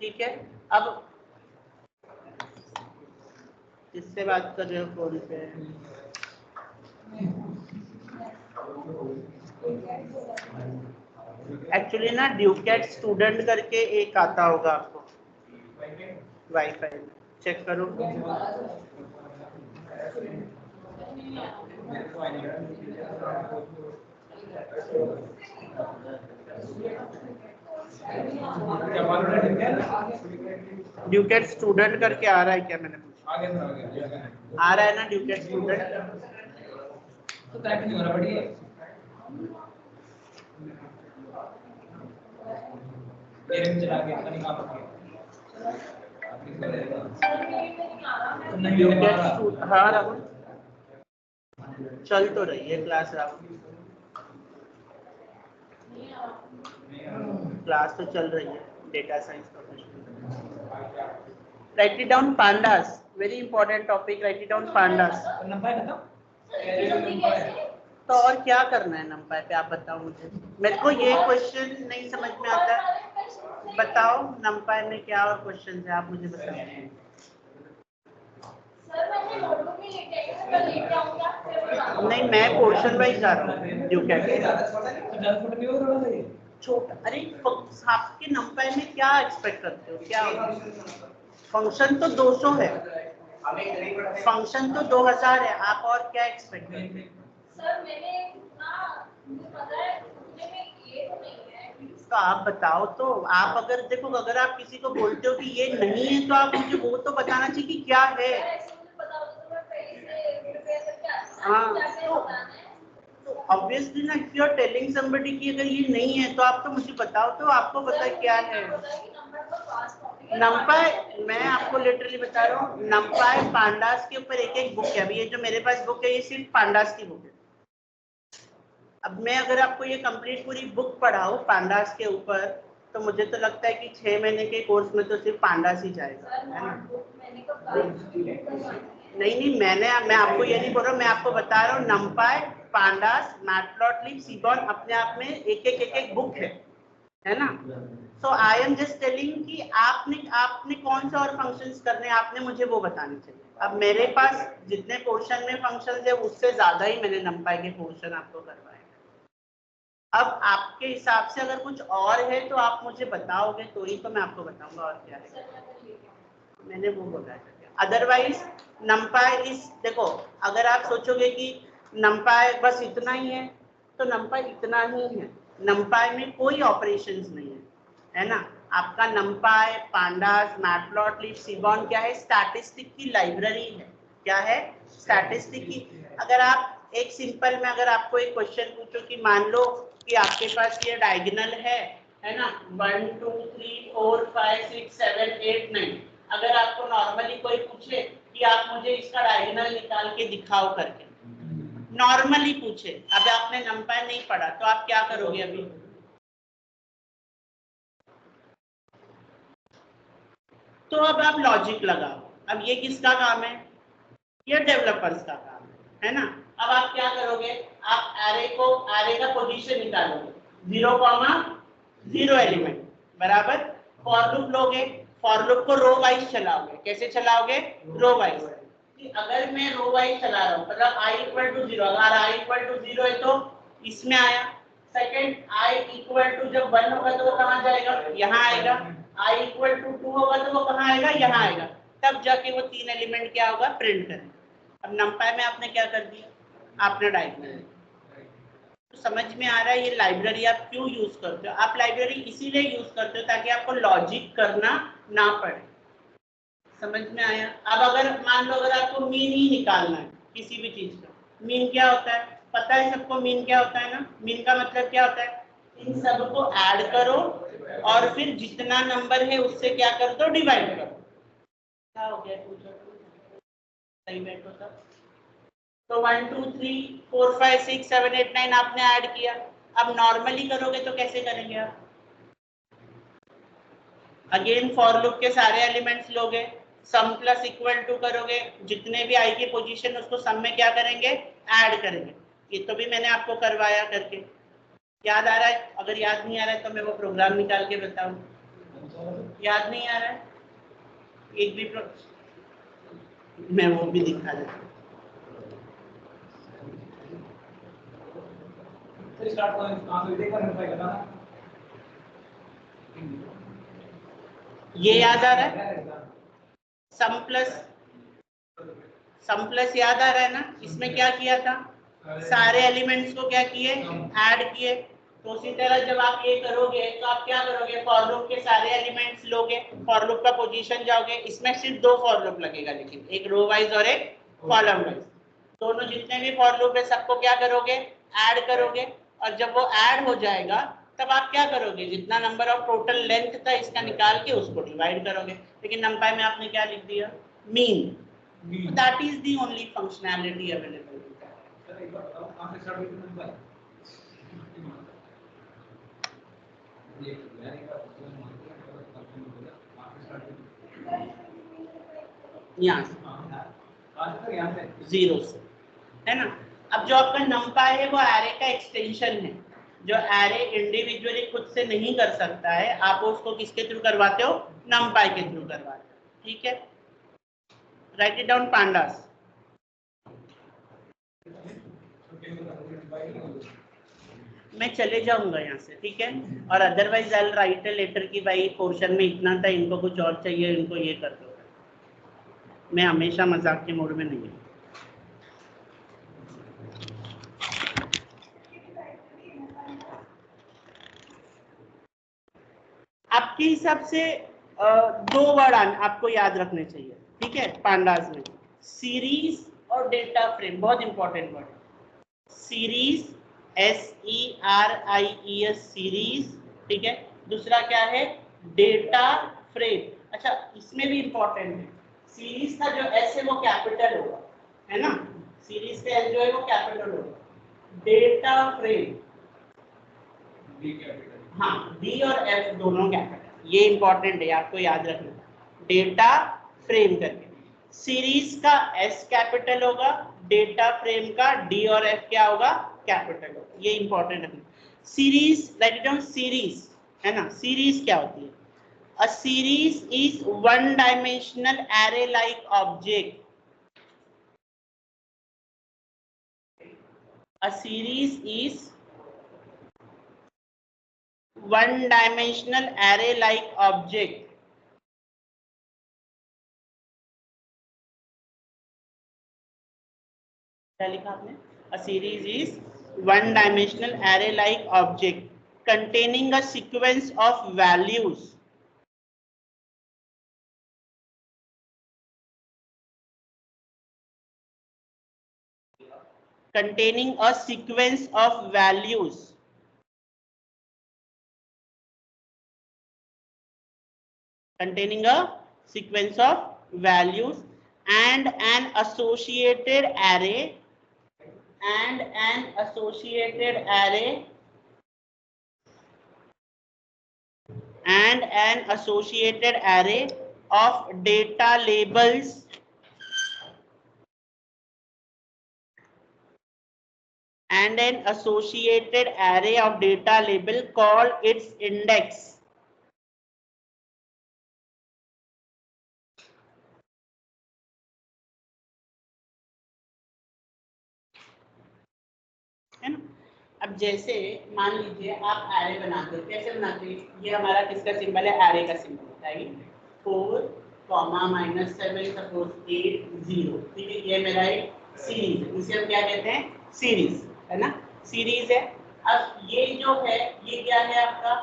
ठीक है। अब किससे बात कर रहे हो फोन पे? एक्चुअली ना ड्यूकेट स्टूडेंट करके एक आता होगा आपको वाईफाई में, चेक करो। ड्यूकेट स्टूडेंट करके आ रहा है क्या? मैंने पूछा आ रहा है ना ड्यूकेट स्टूडेंट? तो कनेक्ट नहीं हो रहा बढ़िया। मेरे में चला के पता नहीं कहां पर गया। हाँ राहुल चल तो रही है क्लास। राहुल क्लास तो चल रही है data science professional. Right it down pandas, very important topic. Right it down pandas. तो और क्या करना है नंपाई पे, आप बताओ मुझे। मेरे को ये क्वेश्चन नहीं समझ में आता। बताओ नंपाई में क्या और क्वेश्चन है, आप मुझे बताओ। नहीं मैं पोर्शन वाइज जा रहा हूँ। छोटा, अरे आपके नंपाई में क्या एक्सपेक्ट करते हो? क्या फंक्शन तो 200 है, फंक्शन तो 2000 है, आप और क्या एक्सपेक्ट करते हैं? सर मैंने पता है ये तो नहीं है। तो आप बताओ तो। आप अगर देखो, अगर आप किसी को बोलते हो कि ये नहीं है तो आप मुझे वो तो बताना चाहिए कि क्या है। हाँ तो ऑब्वियसली ना, if you are telling somebody कि अगर ये नहीं है तो आप तो मुझे बताओ तो आपको पता क्या है। नंपाई मैं आपको लिटरली बता रहा हूँ, नंपाई पांडास के ऊपर एक एक बुक है। अभी ये जो मेरे पास बुक है ये सिर्फ पांडास की बुक है। अब मैं अगर आपको ये कंप्लीट पूरी बुक पढ़ाऊं पांडास के ऊपर तो मुझे तो लगता है कि 6 महीने के कोर्स में तो सिर्फ पांडास ही जाएगा, है ना? नहीं मैं आपको ये नहीं बोल रहा हूँ, मैं आपको बता रहा हूँ नंपाई पांडास मैटप्लॉटलिब सीबॉर्न अपने आप में एक एक बुक है ना? सो आई एम जस्ट टेलिंग कि आपने कौन से और फंक्शंस करने हैं, आपने मुझे वो बताने चाहिए। अब मेरे पास जितने पोर्शन में फंक्शंस है उससे ज्यादा ही मैंने नंपाई के पोर्शन आपको करवाए। अब आपके हिसाब से अगर कुछ और है तो आप मुझे बताओगे तो ही तो मैं आपको बताऊंगा और क्या है। मैंने वो बोला है। अदरवाइज नंपाई इस देखो, अगर आप सोचोगे कि नंपाई बस इतना ही है तो नंपाई इतना ही है। नंपाई में कोई ऑपरेशंस नहीं है ना? आपका नंपाई पांडास मैटप्लॉटलिब सीबॉर्न क्या है? स्टैटिस्टिक की लाइब्रेरी है। क्या है? स्टैटिस्टिक की। अगर आप एक सिंपल में अगर आपको एक क्वेश्चन पूछो कि मान लो कि आपके पास ये डायगोनल है ना, 1 2 3 4 5 6 7 8 9। अगर आपको नॉर्मली कोई पूछे कि आप मुझे इसका डायगोनल निकाल के दिखाओ करके, नॉर्मली पूछे, अब आपने नंपाई नहीं पढ़ा तो आप क्या करोगे? अभी तो अब आप लॉजिक लगाओ। अब ये किसका काम है? ये डेवलपर्स का काम है ना? अब आप क्या करोगे? आप एरे का पोजीशन निकालोगे, 0,0 एलिमेंट बराबर। फॉर लूप लोगे, फॉर लूप को रो वाइज चलाओगे। कैसे चलाओगे? Row wise. अगर मैं रो वाइज चला रहा हूँ मतलब i इक्वल टू 0, अगर i इक्वल टू 0 है तो इसमें आया। सेकंड i इक्वल टू जब 1 होगा तो वो कहाँ जाएगा? यहाँ आएगा। i इक्वल टू 2 होगा तो वो कहाँ आएगा? यहाँ आएगा। तब जाके वो 3 एलिमेंट क्या होगा? प्रिंट करेगा। अब नंपाई में आपने क्या कर दिया? आपने डायगोनल। तो समझ में आ रहा है ये लाइब्रेरी आप क्यों यूज करते हो? आप लाइब्रेरी इसीलिए यूज करते हो ताकि आपको लॉजिक करना ना पड़े। समझ में आया? अब अगर मान लो अगर आपको मीन ही निकालना है किसी भी चीज का, मीन क्या होता है? पता है सबको मीन क्या होता है ना? मीन का मतलब क्या होता है? इन सब को ऐड करो और फिर जितना नंबर है उससे क्या कर दो? डिवाइड करो। क्या हो गया? पूछो सही बैठो तब। तो 1 2 3 4 5 6 7 8 9 आपने ऐड किया। अब नॉर्मली करोगे तो कैसे करेंगे आप? अगेन फॉर लूप के सारे एलिमेंट्स लोगे, सम प्लस इक्वल टू करोगे, जितने भी आई की पोजीशन उसको सम में क्या करेंगे? ऐड करेंगे। ये तो भी मैंने आपको करवाया करके। याद आ रहा है? अगर याद नहीं आ रहा है तो मैं वो प्रोग्राम निकाल के बताऊं। याद नहीं आ रहा है? एक भी मैं वो भी दिखा देता हूँ। ये याद आ रहा है? सम प्लस याद आ रहा है ना? इसमें क्या किया था? सारे एलिमेंट्स को क्या किए? ऐड किए। तो उसी तरह जब आप ये करोगे तो आप क्या करोगे? फॉर लूप के सारे एलिमेंट्स लोगे, फॉर लूप का पोजीशन जाओगे। इसमें सिर्फ दो फॉर लूप लगेगा, लेकिन एक रो वाइज और एक कॉलम वाइज। दोनों जितने भी फॉर लूप है सबको क्या करोगे? ऐड करोगे। और जब वो ऐड हो जाएगा तब आप क्या करोगे? जितना नंबर ऑफ टोटल लेंथ था इसका निकाल के उसको डिवाइड करोगे। लेकिन नंपाई में आपने क्या लिख दिया? Mean. That is the only functionality available. यहाँ से जीरो से, है ना? अब जो आपका नंपाई है वो एरे का एक्सटेंशन है। जो एरे इंडिविजुअली खुद से नहीं कर सकता है, आप उसको किसके थ्रू करवाते हो? नंपाई के थ्रू करवाते हो। ठीक है, राइट इट डाउन पांडास। मैं चले जाऊंगा यहाँ से, ठीक है? और otherwise I will write a letter कि भाई पोर्शन में इतना था, इनको कुछ और चाहिए, इनको ये कर दो। मैं हमेशा मजाक के मूड में नहीं हूँ। आपके हिसाब से दो वर्ड आपको याद रखने चाहिए, ठीक है? पांडास में सीरीज और डेटा फ्रेम बहुत इंपॉर्टेंट वर्ड है। सीरीज, SERIES, सीरीज, ठीक है? दूसरा क्या है? Data frame. अच्छा, इसमें भी इंपॉर्टेंट है, सीरीज का जो एस है वो कैपिटल होगा, है ना? सीरीज का एस जो है वो कैपिटल होगा। डेटा फ्रेम, हाँ, डी और एफ दोनों कैपिटल। ये इंपॉर्टेंट है, आपको याद रखना। डेटा फ्रेम करके सीरीज का एस कैपिटल होगा, डेटा फ्रेम का डी और एफ क्या होगा? कैपिटल होगा। ये इंपॉर्टेंट है। Series, right it down, series, है ना? सीरीज क्या होती है? A series is one dimensional array like object. A series is one dimensional array like object. क्या लिखा आपने? A series is one dimensional array like object containing a sequence of values containing a sequence of values containing a sequence of values and an associated array and an associated array and an associated array of data labels and an associated array of data label called its index. है ना? अब जैसे मान लीजिए आप array बनाते हो, कैसे बनाते हैं? ये हमारा किसका सिंबल है? एरे का सिंबल है। 4, -7, सपोज 8, 0, ठीक है? ये मेरा एक सीरीज है, इसे हम क्या कहते हैं? सीरीज, है ना? सीरीज है। अब ये जो है ये क्या है? आपका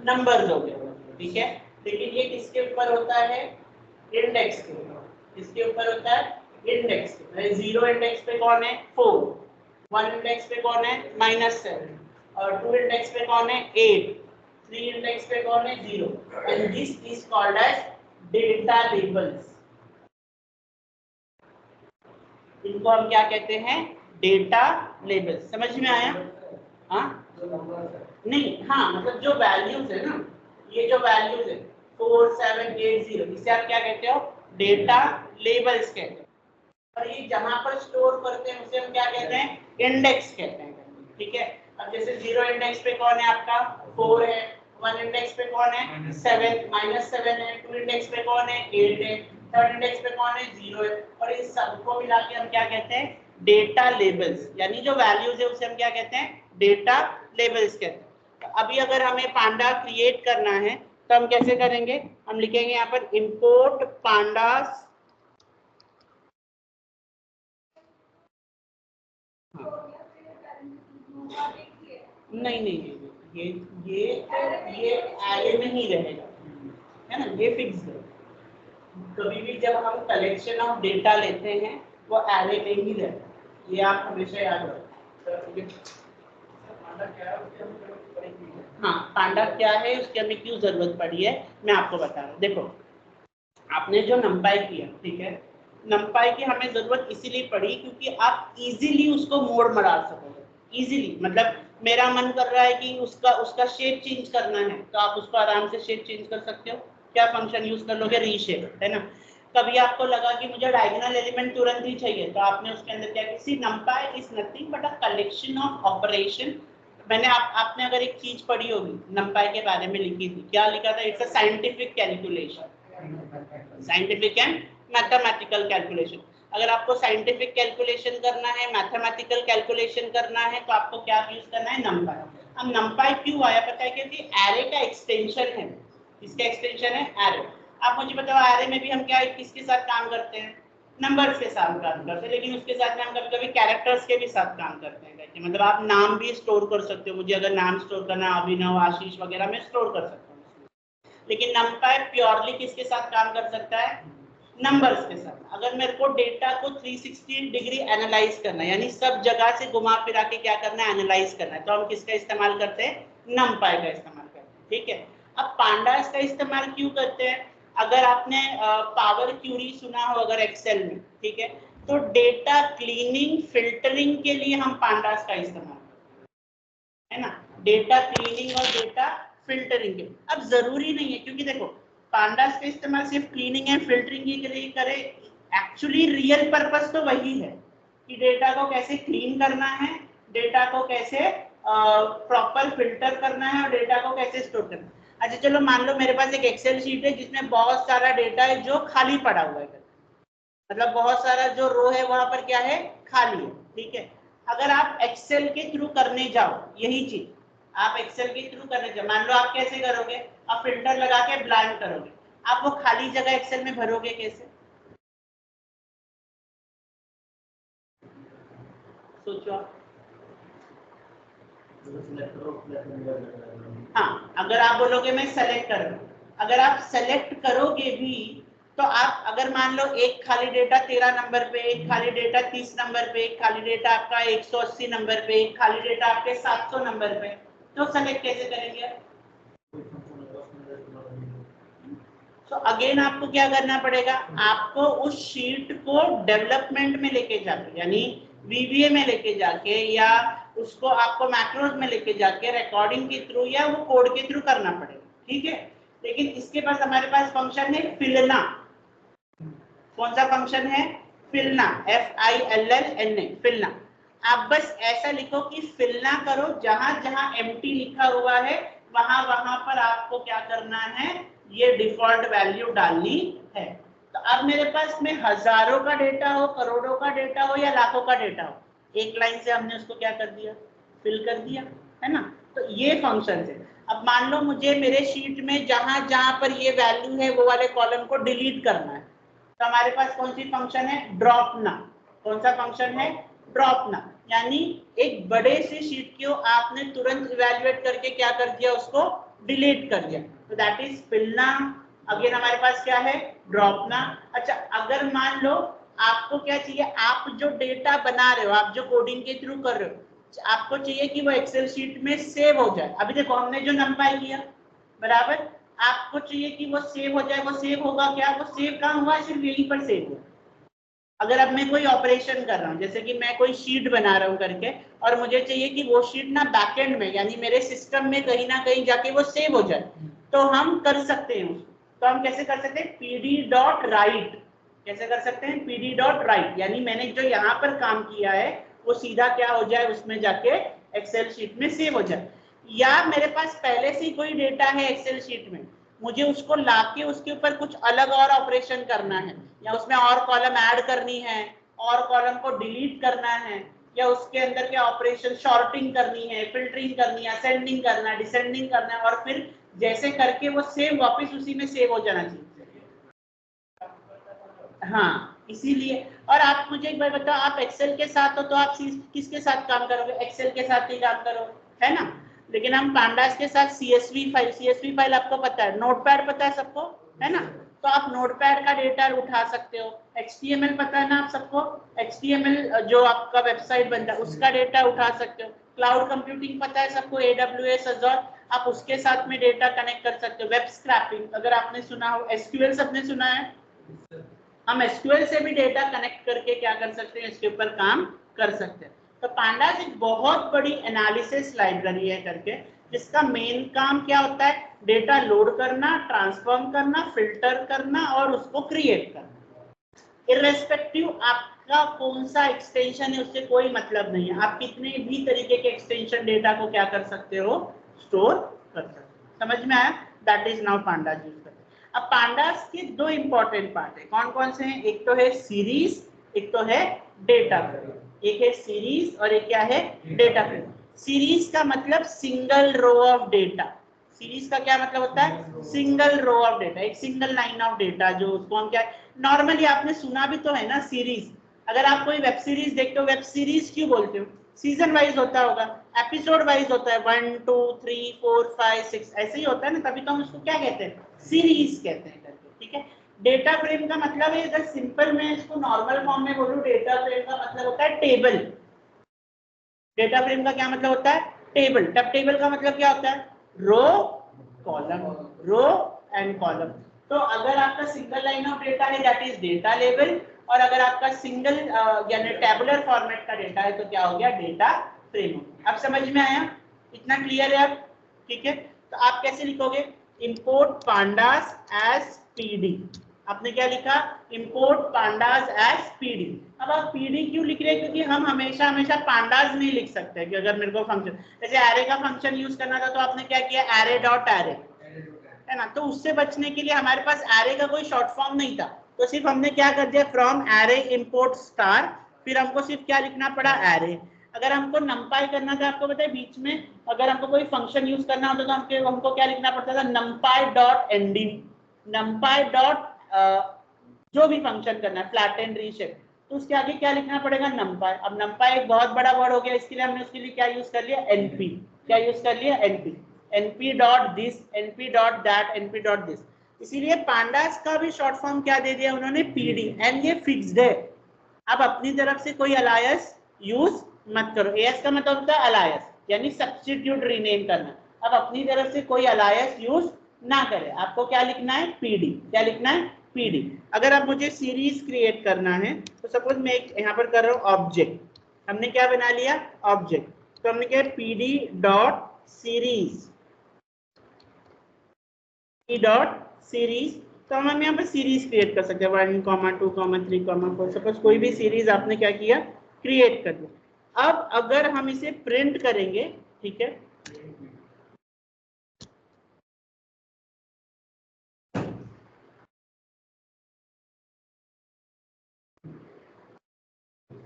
नंबर्स हो गया, ठीक है? लेकिन ये किसके ऊपर होता है? इंडेक्स के ऊपर। किसके ऊपर होता है? इंडेक्स के। 0 इंडेक्स पे कौन है? 4। 1 इंडेक्स पे कौन है? -7। और 2 इंडेक्स पे कौन है? 8। 3 इंडेक्स पे कौन है? 0। And this is called as data labels. इनको हम क्या कहते हैं? Data labels. समझ में आया? हाँ नहीं, हाँ, मतलब जो वैल्यूज है ना, ये जो वैल्यूज है 4, 7, 8, 0, इसे आप क्या कहते हो? डेटा लेबल्स कहते हैं। और ये जहां पर स्टोर करते हैं उसे हम क्या कहते हैं? इंडेक्स कहते हैं, ठीक है? अब जैसे 0 इंडेक्स पे कौन है आपका? 4 है, 1 इंडेक्स पे कौन है 7, -7 है, 2 इंडेक्स पे कौन है 8 है, 3rd इंडेक्स पे कौन है 0 है, और इस सबको मिला के हम क्या कहते हैं डेटा लेबल्स, यानी जो वैल्यूज है उसे हम क्या कहते हैं डेटा लेबल्स कहते हैं। तो अभी अगर हमें पांडा क्रिएट करना है तो हम कैसे करेंगे, हम लिखेंगे यहाँ पर इंपोर्ट पांडास, नहीं नहीं नहीं, ये एरे में ही रहेगा, है ना, ये फिक्स है। कभी भी जब हम कलेक्शन ऑफ डेटा लेते हैं वो एरे में ही रहता है, ये आप हमेशा याद रखो। हाँ पांडा क्या है उसकी हमें क्यों जरूरत पड़ी है मैं आपको बता रहा हूँ। देखो आपने जो नंपाई किया, ठीक है, नंपाई की हमें जरूरत इसीलिए पड़ी क्योंकि आप इजीली उसको मोड़ मरा सकोगे। इजीली मतलब मेरा मन कर रहा है कि उसका शेप चेंज करना है तो आप उसको आराम से शेप चेंज कर सकते हो। क्या फंक्शन यूज कर लोगे, रीशेप, है ना। कभी आपको लगा कि मुझे डायगोनल एलिमेंट तुरंत ही चाहिए तो आपने उसके अंदर क्या किया, नंपाई is nothing but a collection of operation. मैंने आपने अगर एक चीज पढ़ी होगी नंपाई के बारे में लिखी थी, क्या लिखा था, it's a scientific calculation, scientific and mathematical calculation. अगर आपको साइंटिफिक कैलकुलेशन करना है, मैथमेटिकल कैलकुलेशन करना है तो आपको क्या यूज करना है, नंपाई। अब नंपाई क्यों आया पता है, क्योंकि एरे का एक्सटेंशन है। इसका एक्सटेंशन है एरे। आप मुझे बताओ एरे में भी हम क्या किसके साथ काम करते हैं, नंबर्स के साथ काम करते हैं, लेकिन उसके साथ में हम कभी कभी कैरेक्टर्स के भी साथ काम करते हैं। कैसे मतलब आप नाम भी स्टोर कर सकते हो, मुझे अगर नाम स्टोर करना है अभिनव आशीष वगैरह मैं स्टोर कर सकता हूँ। लेकिन नंपाई प्योरली किसके साथ काम कर सकता है, नंबर्स के साथ। अगर मेरे को डेटा को 360 डिग्री एनालाइज करना है, यानी सब जगह से घुमा फिरा के क्या करना है, एनालाइज करना है, तो हम किसका इस्तेमाल करते हैं, नंपाई का इस्तेमाल करते हैं। ठीक है, अब पांडास का इस्तेमाल क्यों करते हैं, अगर आपने पावर क्यूरी सुना हो अगर एक्सेल में, ठीक है, तो डेटा क्लीनिंग फिल्टरिंग के लिए हम पांडास का इस्तेमाल करते हैं, है ना, डेटा क्लीनिंग और डेटा फिल्टरिंग के। अब जरूरी नहीं है, क्योंकि देखो पांडास का इस्तेमाल सिर्फ क्लीनिंग एंड फिल्टरिंग के लिए करे, एक्चुअली रियल पर्पस तो वही है कि डेटा को कैसे क्लीन करना है, डेटा को कैसे प्रॉपर फिल्टर करना है और डेटा को कैसे स्टोर करना है। अच्छा चलो मान लो मेरे पास एक एक्सेल शीट है जिसमें बहुत सारा डेटा है जो खाली पड़ा हुआ है, मतलब बहुत सारा जो रो है वहां पर क्या है, खाली है। ठीक है, अगर आप एक्सेल के थ्रू करने जाओ यही चीज, आप एक्सेल के थ्रू करने जाओ, मान लो आप कैसे करोगे, आप फिल्टर लगा के ब्लैंक करोगे, आप वो खाली जगह एक्सेल में भरोगे कैसे, सोचो आप। हाँ अगर आप बोलोगे मैं सेलेक्ट कर रहा हूँ, अगर आप सेलेक्ट करोगे भी तो आप अगर मान लो एक खाली डेटा 13 नंबर पे, एक खाली डेटा 30 नंबर पे, एक खाली डेटा आपका 180 नंबर पे, एक खाली डेटा आपके 700 नंबर पे, तो सेलेक्ट कैसे करेंगे। तो अगेन आपको क्या करना पड़ेगा, आपको उस शीट को डेवलपमेंट में लेके जाके, यानी वीबीए में लेके जाके, या उसको आपको मैक्रोज में लेके जाके रिकॉर्डिंग के थ्रू या वो कोड के थ्रू करना पड़ेगा। ठीक है, लेकिन इसके पास हमारे पास फंक्शन है फिलना। कौन सा फंक्शन है, फिलना, FILLNA, फिलना। आप बस ऐसा लिखो कि फिलना करो, जहां जहां एम्प्टी लिखा हुआ है वहां वहां पर आपको क्या करना है, ये डिफॉल्ट वैल्यू डालनी है। तो अब मेरे पास में हजारों का डेटा हो, करोड़ों का डेटा हो या लाखों का डेटा हो, एक लाइन से हमने उसको क्या कर दिया, फिल कर दिया, है ना। तो ये फंक्शन है। अब मान लो मुझे मेरे शीट में जहां जहां पर ये वैल्यू है वो वाले कॉलम को डिलीट करना है, तो हमारे पास कौन सी फंक्शन है, ड्रॉप ना। कौन सा फंक्शन है, ड्रॉप ना, यानी एक बड़े से शीट को आपने तुरंत इवैल्यूएट करके क्या कर दिया, उसको डिलीट कर दिया, तो दैट इज फिलना। अगेन हमारे पास क्या है, ड्रॉप ना। अच्छा अगर मान लो आपको क्या चाहिए, आप जो डेटा बना रहे हो, आप जो कोडिंग के थ्रू कर रहे हो, आपको चाहिए कि वो एक्सेल शीट में सेव हो जाए। अभी देखो हमने जो नंपाई किया बराबर, आपको चाहिए कि वो सेव हो जाए, वो सेव होगा क्या, वो सेव कहाँ हुआ, सिर्फ यहीं पर सेव हुआ। अगर अब मैं कोई ऑपरेशन कर रहा हूँ, जैसे कि मैं कोई शीट बना रहा हूँ करके, और मुझे चाहिए कि वो शीट ना बैकएंड में यानी मेरे सिस्टम में कहीं ना कहीं जाके वो सेव हो जाए, तो हम कर सकते हैं उसको। तो हम कैसे कर सकते हैं, pd.write, कैसे कर सकते हैं, pd.write, यानी मैंने जो यहाँ पर काम किया है वो सीधा क्या हो जाए, उसमें जाके एक्सेल शीट में सेव हो जाए। या मेरे पास पहले से ही कोई डेटा है एक्सेल शीट में, मुझे उसको लाके उसके ऊपर कुछ अलग और ऑपरेशन करना है, या उसमें और कॉलम ऐड करनी है, और कॉलम को डिलीट करना है, या उसके अंदर के ऑपरेशन शॉर्टिंग करनी है, फिल्टरिंग करनी है, असेंडिंग करना है, डिसेंडिंग करना है, और फिर जैसे करके वो सेव वापस उसी में सेव हो जाना चाहिए। हाँ, इसीलिए। और आप मुझे एक बार बताओ, आप एक्सेल के साथ हो तो आप किसके साथ काम करोगे? एक्सेल के साथ ही काम करोगे, है ना? लेकिन हम पांडास के साथ सीएसवी फाइल आपको पता है, नोटपैड पता है सबको, है ना? तो आप नोटपैड का डेटा उठा सकते हो। एचटीएमएल पता है ना आप सबको, एचटीएमएल जो आपका वेबसाइट बनता है उसका डेटा उठा सकते हो। क्लाउड कंप्यूटिंग पता है सबको, एडब्ल्यूएस, अज़ूर, आप उसके साथ में डेटा कनेक्ट कर सकते हो। वेब स्क्रैपिंग अगर आपने सुना हो, एसक्यूएल सबने सुना है, हम एसक्यूएल से भी डेटा कनेक्ट करके क्या कर सकते हैं, इसके ऊपर काम कर सकते हैं। तो पांडास एक बहुत बड़ी एनालिसिस लाइब्रेरी है करके, जिसका मेन काम क्या होता है, डेटा लोड करना, ट्रांसफॉर्म करना, फिल्टर करना और उसको क्रिएट करना। इररेस्पेक्टिव आपका कौन सा एक्सटेंशन है उससे कोई मतलब नहीं है, आप कितने भी तरीके के एक्सटेंशन डेटा को क्या कर सकते हो, स्टोर कर सकते हो। समझ में आया? That is now pandas use करते हैं। अब पांडास के दो इंपॉर्टेंट पार्ट है, कौन कौन से हैं? एक तो है सीरीज, एक तो है डेटा फ्रेम। एक है सीरीज और एक क्या है, डेटा फ्रेम। सीरीज का मतलब single row of data. Series का क्या मतलब होता है? सिंगल रो ऑफ डेटा, एक सिंगल लाइन ऑफ डेटा, जो उसको हम क्या, नॉर्मली आपने सुना भी तो है ना सीरीज। अगर आप कोई वेब सीरीज देखते हो, वेब सीरीज क्यों बोलते हो? सीजन वाइज होता होगा, एपिसोड वाइज होता है, 1 2 3 4 5 6 ऐसे ही होता है ना, तभी तो हम उसको क्या कहते हैं, सीरीज कहते हैं करके, ठीक है। डेटा फ्रेम का मतलब है, अगर सिंपल मैं इसको नॉर्मल फॉर्म में बोलूं, डेटा फ्रेम का मतलब होता है टेबल। डेटा फ्रेम का क्या मतलब होता है? टेबल। तब टेबल का मतलब क्या होता है? Row column, row and column. तो अगर आपका सिंगल लाइन ऑफ डेटा है दैट इज डेटा लेवल, और अगर आपका सिंगल यानी टेबुलर फॉर्मेट का डेटा है तो क्या हो गया, डेटा फ्रेम। अब समझ में आया? इतना क्लियर है अब? ठीक है। तो आप कैसे लिखोगे, इंपोर्ट पांडास एज पीडी। आपने क्या लिखा, इंपोर्ट पांडास एज पीडी। अब आप पीडी क्यों लिख रहे हैं? क्योंकि हम हमेशा हमेशा पांडास नहीं लिख सकते कि अगर मेरे को फंक्शन, जैसे एरे का फंक्शन यूज करना था तो आपने क्या किया, एरे डॉट एरे, है ना? तो उससे बचने के लिए हमारे पास एरे का कोई शॉर्ट फॉर्म नहीं था, तो सिर्फ हमने क्या कर दिया, फ्रॉम एरे इंपोर्ट स्टार, फिर हमको सिर्फ क्या लिखना पड़ा, एरे। अगर हमको नंपाई करना था, आपको पता है बीच में अगर हमको कोई फंक्शन यूज करना होता तो हमको क्या लिखना पड़ता था, NumPy dot ND, NumPy dot जो भी फंक्शन करना है, फ्लैटन, रीशेप, तो उसके आगे क्या लिखना पड़ेगा, नंपाई। अब नंपाई एक बहुत बड़ा वर्ड हो गया, इसके लिए हमने उसके लिए क्या यूज कर लिया, एनपी। क्या यूज कर लिया, NP. NP dot this, NP dot that, NP dot this. इसीलिए पांडास का भी शॉर्ट फॉर्म क्या दे दिया उन्होंने, पीडी, एंड ये फिक्स्ड है। अब अपनी तरफ से कोई अलायस यूज मत करो। एएस का मतलब होता है अलायस, यानी सब्स्टिट्यूट, रीनेम करना। अब अपनी तरफ से कोई अलायस यूज ना करे, आपको क्या लिखना है, पीडी। क्या लिखना है, पीडी। अगर अब मुझे सीरीज क्रिएट करना है तो सपोज मैं यहाँ पर कर रहा हूँ ऑब्जेक्ट, हमने क्या बना लिया, ऑब्जेक्ट। तो हमने क्या, PD dot series, dot series. तो हम यहाँ पर सीरीज क्रिएट कर सकते हैं, 1, 2, 3, 4। सपोज कोई भी सीरीज आपने क्या किया, क्रिएट कर दिया। अब अगर हम इसे प्रिंट करेंगे, ठीक है,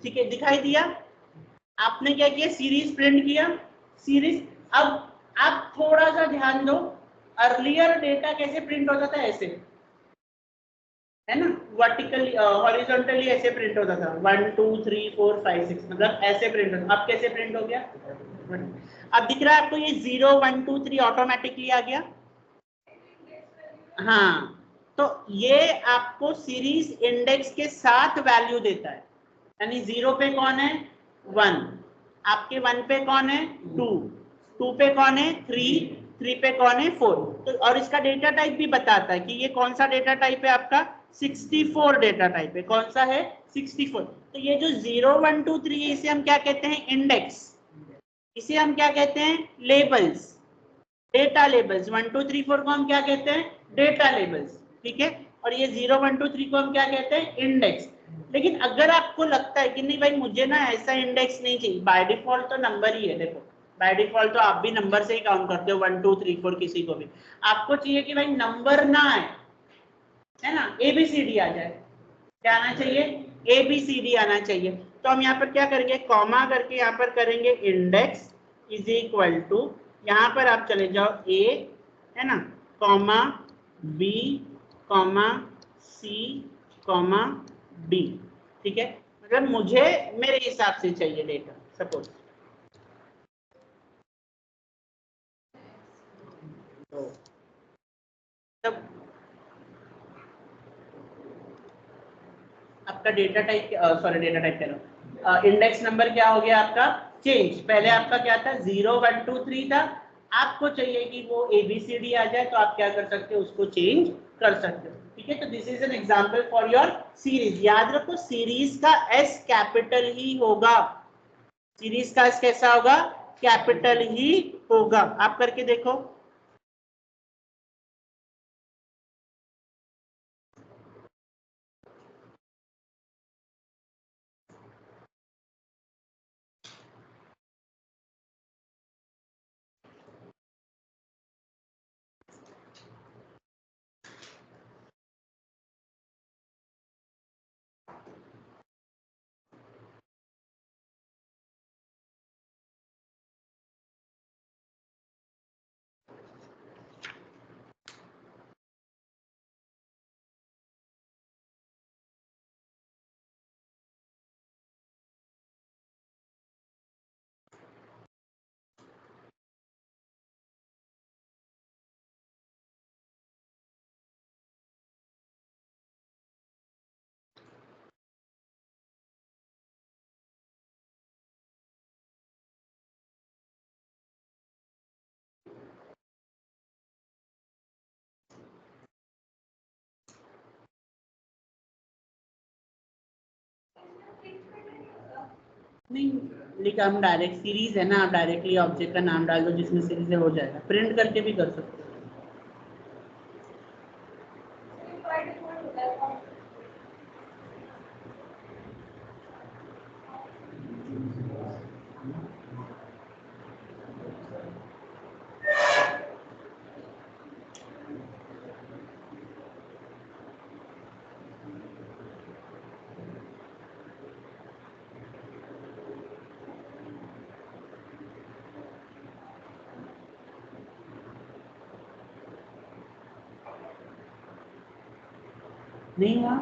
ठीक है, दिखाई दिया? आपने क्या किया, सीरीज प्रिंट किया, सीरीज। अब आप थोड़ा सा ध्यान दो, अर्लियर डेटा कैसे प्रिंट होता था, ऐसे, है ना, वर्टिकली, हॉरिजॉन्टली ऐसे प्रिंट होता था, 1 2 3 4 5 6, मतलब ऐसे प्रिंट होता। अब कैसे प्रिंट हो गया, अब दिख रहा है आपको, ये 0 1 2 3 ऑटोमेटिकली आ गया। हाँ, तो ये आपको सीरीज इंडेक्स के साथ वैल्यू देता है, यानी 0 पे कौन है, 1, आपके 1 पे कौन है, 2, 2 पे कौन है, 3, 3 पे कौन है, 4। तो और इसका डेटा टाइप भी बताता है कि ये कौन सा डेटा टाइप है आपका, 64 डेटा टाइप है। कौन सा है, 64। तो ये जो 0 1 2 3 है, इसे हम क्या कहते हैं, इंडेक्स। इसे हम क्या कहते हैं, लेबल्स, डेटा लेबल्स। 1 2 3 4 को हम क्या कहते हैं, डेटा लेबल्स, ठीक है। और ये 0 1 2 3 को हम क्या कहते हैं, इंडेक्स। लेकिन अगर आपको लगता है कि नहीं भाई मुझे ना ऐसा इंडेक्स नहीं चाहिए, बाय डिफॉल्ट तो नंबर ही है, देखो बाय डिफॉल्ट तो आप भी नंबर से ही काउंट करते हो 1 2 3 4 किसी को भी। आपको चाहिए कि भाई नंबर ना आए, है ना, ABCD आ जाए। क्या आना चाहिए? ABCD आना चाहिए। तो हम यहाँ पर क्या करेंगे, कॉमा करके यहाँ पर करेंगे इंडेक्स इज इक्वल टू, यहाँ पर आप चले जाओ A, है ना, comma B, comma C, comma D। ठीक है, मतलब मुझे मेरे हिसाब से चाहिए डेटा, सपोज तो तब आपका data type, sorry data type कह रहा हूँ, इंडेक्स नंबर क्या हो गया आपका, चेंज। पहले आपका क्या था, 0 1 2 3 था, आपको चाहिए कि वो ABCD आ जाए, तो आप क्या कर सकते हो, उसको चेंज कर सकते हो। ठीक है, तो this is an example for your series. याद रखो सीरीज का S कैपिटल ही होगा, सीरीज का S कैसा होगा, कैपिटल ही होगा। आप करके देखो। नहीं लिखा, हम डायरेक्ट सीरीज है ना, आप डायरेक्टली ऑब्जेक्ट का नाम डाल दो जिसमें सीरीज है, हो जाएगा। प्रिंट करके भी कर सकते हो। नहीं हुआ,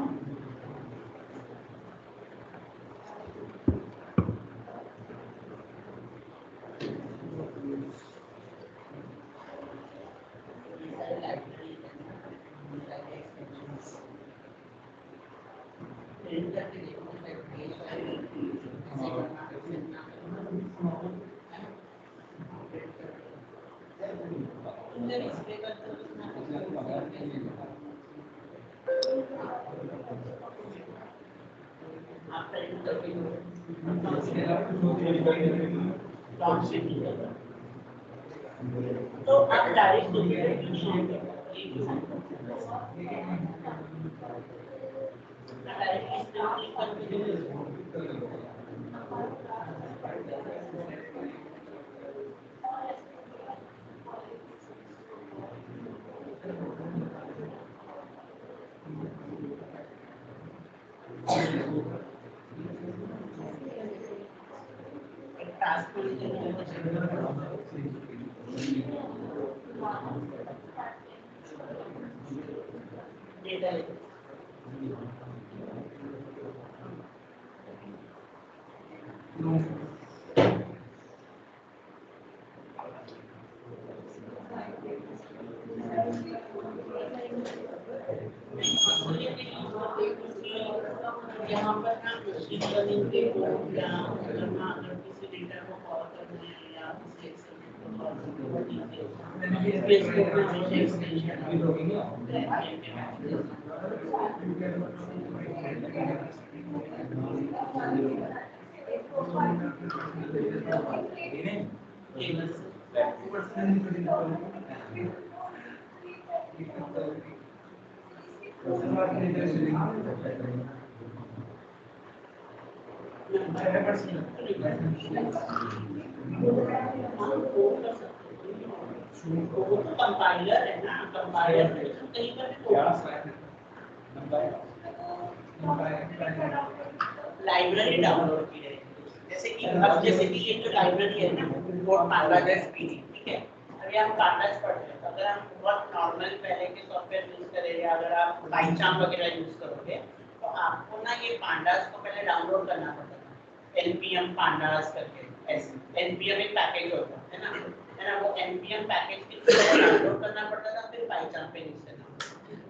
तो आप डायरेक्ट यहाँ पर ना मशीन लर्निंग के कोड या मतलब ना अगर किसी डेटा को कॉल करना है या किसी एक्सपेरिमेंट को कॉल करना है, फेसबुक में हमेशा एक्सटेंशन वो तो कंपाइलर है ना, कंपाइलर कहीं पर लाइब्रेरी डाउनलोड की है, जैसे कि ये जो लाइब्रेरी है ना कोड पांडास पीडी, ठीक है। अभी हम पांडास पढ़ रहे हैं, तो अगर हम बहुत नॉर्मल पहले के सॉफ्टवेयर यूज करेंगे, अगर आप पाइथन वगैरह यूज करोगे तो आपको ना ये पांडास को पहले डाउनलोड करना पड़ता है, npm pandas करके। ऐसे npm एक पैकेज होता है ना, वो npm पैकेज के थ्रू डाउनलोड करना पड़ता था, फिर पाइथन पे यूज करना।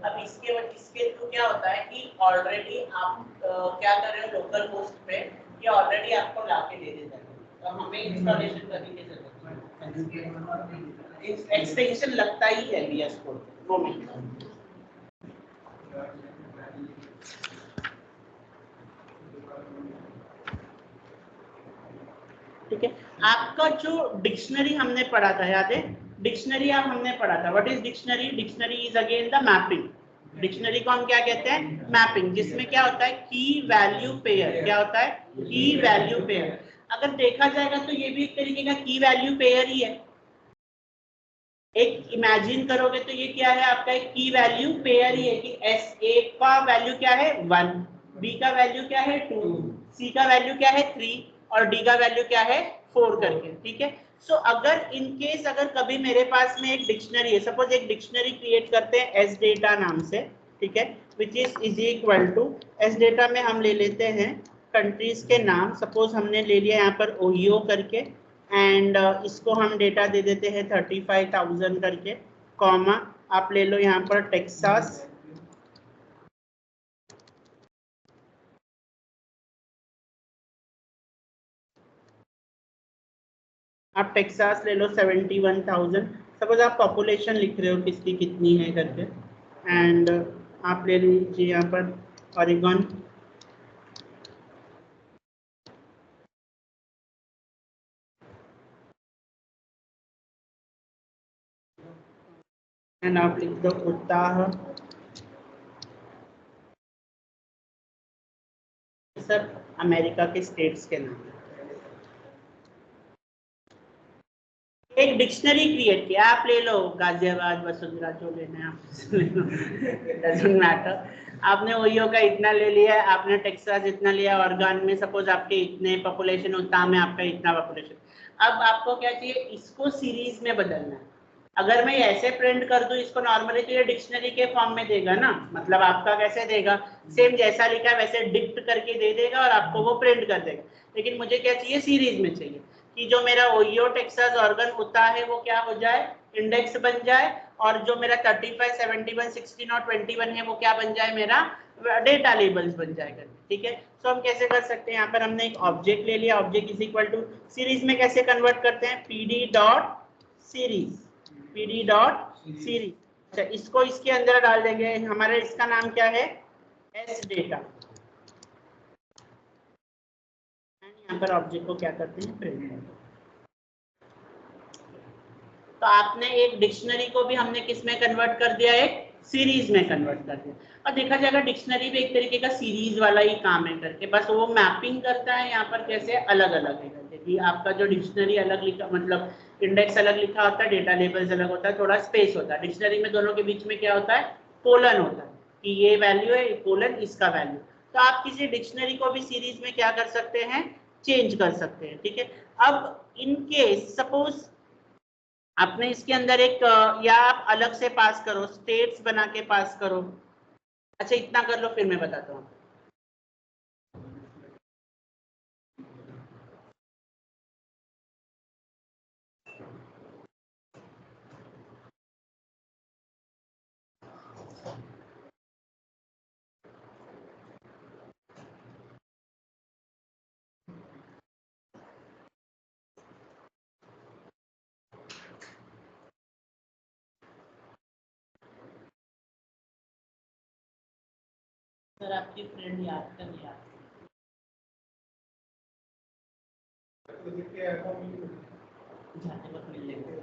अब इसके थ्रू क्या होता है कि ऑलरेडी आप क्या कर रहे हो लोकल होस्ट पे, ये ऑलरेडी आपको लाके दे देता है, तो हमें इंस्टॉलेशन करने की जरूरत है। एक्सटेंशन लगता ही है VS कोड वो में। ठीक है, आपका जो डिक्शनरी हमने पढ़ा था, याद है डिक्शनरी आप हमने पढ़ा था। What is dictionary? Dictionary is again the mapping. Dictionary को हम क्या कहते हैं? मैपिंग, जिसमें क्या होता है की वैल्यू पेयर। क्या होता है? की वैल्यू पेयर। अगर देखा जाएगा तो ये भी एक तरीके का की वैल्यू पेयर ही है। एक इमेजिन करोगे तो ये क्या है आपका? एक की वैल्यू पेयर ही है कि S1 का वैल्यू क्या है 1, B का वैल्यू क्या है 2, C का वैल्यू क्या है 3 और D का वैल्यू क्या है 4 करके। ठीक है, सो अगर इन केस अगर कभी मेरे पास में एक डिक्शनरी है, सपोज एक डिक्शनरी क्रिएट करते हैं S data नाम से, ठीक है, which is equal to S data में हम ले लेते हैं कंट्रीज के नाम। सपोज हमने ले लिया यहाँ पर ओहियो करके, एंड इसको हम डेटा दे देते हैं 35,000 करके, कॉमा आप ले लो यहाँ पर टेक्सास, आप टेक्सास ले लो 71,000। सपोज आप पॉपुलेशन लिख रहे हो किसकी कितनी है करके, एंड आप ले लीजिए यहाँ पर ओरेगन, एंड आप लिख दो उत्ताह। सब अमेरिका के स्टेट्स के नाम। एक डिक्शनरी क्रिएट किया, आप ले लो गाजियाबाद, वसुंधरा, जो लेना है आप ले लो, डजंट मैटर। आपने ओहियो का इतना ले लिया, आपने टेक्सास इतना लिया, ऑरेगन में सपोज आपके इतने पॉपुलेशन, उत्ताह में आपका इतना पॉपुलेशन। अब आपको क्या चाहिए? इसको सीरीज में बदलना है। अगर मैं ऐसे प्रिंट कर दूं इसको नॉर्मली, तो ये डिक्शनरी के फॉर्म में देगा ना, मतलब आपका कैसे देगा? सेम जैसा लिखा है वैसे डिक्ट करके दे देगा और आपको वो प्रिंट कर देगा। लेकिन मुझे क्या चाहिए? सीरीज में चाहिए कि जो मेरा ओहियो, टेक्सास, ऑरेगन, उत्ताह है वो क्या हो जाए? इंडेक्स बन जाए, और जो मेरा 35, 71, 16 और 21 है वो क्या बन जाए? मेरा डेटा लेबल्स बन जाएगा। ठीक है, तो हम कैसे कर सकते हैं? यहाँ पर हमने एक ऑब्जेक्ट ले लिया, object is equal to series में कैसे कन्वर्ट करते हैं? PD dot series, PD dot series. अच्छा, इसको इसके अंदर डाल देंगे, हमारे इसका नाम क्या है? S data. यहाँ पर ऑब्जेक्ट को क्या करते हैं? प्रिंट करते हैं। तो आपने एक डिक्शनरी को भी हमने किस में कन्वर्ट कर दिया? एक सीरीज में कन्वर्ट कर दिया। और देखा जाएगा डिक्शनरी भी एक तरीके का सीरीज वाला ही काम है करके, बस वो मैपिंग करता है यहाँ पर कैसे अलग अलग है करके, कि आपका जो डिक्शनरी अलग लिखा, मतलब इंडेक्स अलग लिखा होता है, डेटा लेबल्स अलग होता है, थोड़ा स्पेस होता है। डिक्शनरी में दोनों के बीच में क्या होता है? कोलन होता है कि ये वैल्यू है, कोलन इसका वैल्यू। तो आप किसी डिक्शनरी को भी सीरीज में क्या कर सकते हैं? चेंज कर सकते हैं। ठीक है, अब इन केस सपोज आपने इसके अंदर एक या आप अलग से पास करो, स्टेट्स बना के पास करो। अच्छा, इतना कर लो फिर मैं बताता हूँ। सर आपकी फ्रेंड याद कर लिया, जाते वक्त मिल लेंगे।